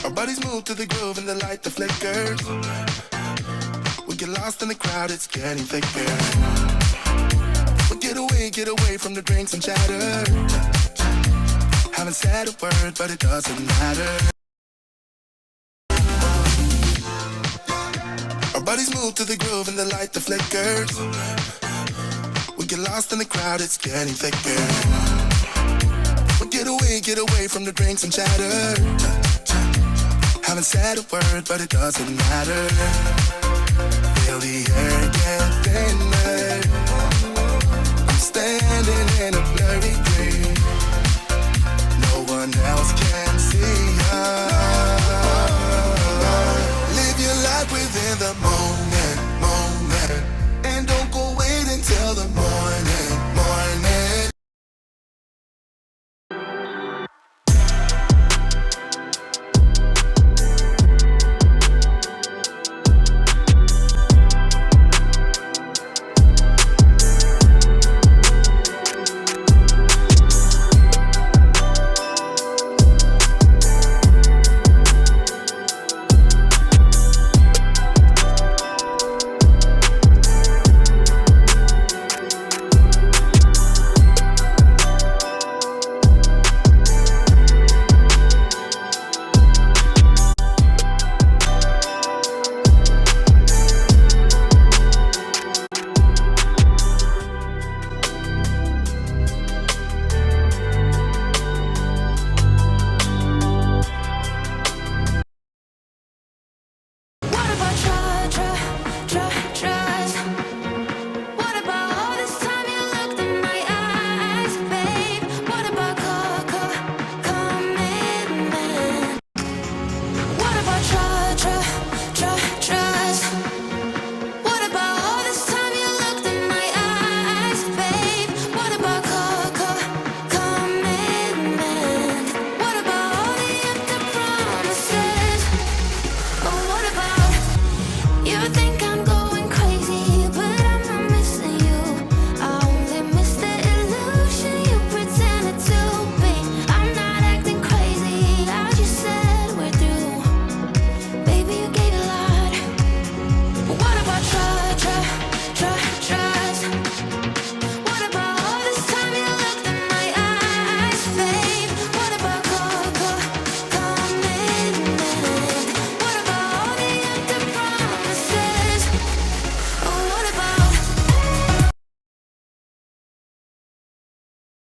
Our bodies move to the groove and the light that flickers. We get lost in the crowd, it's getting thicker. We get away from the drinks and chatter. Haven't said a word, but it doesn't matter. Our bodies move to the groove and the light that flickers. We get lost in the crowd, it's getting thicker. We get away from the drinks and chatter. Haven't said a word, but it doesn't matter. Feel the air get thinner. I'm standing in a blurry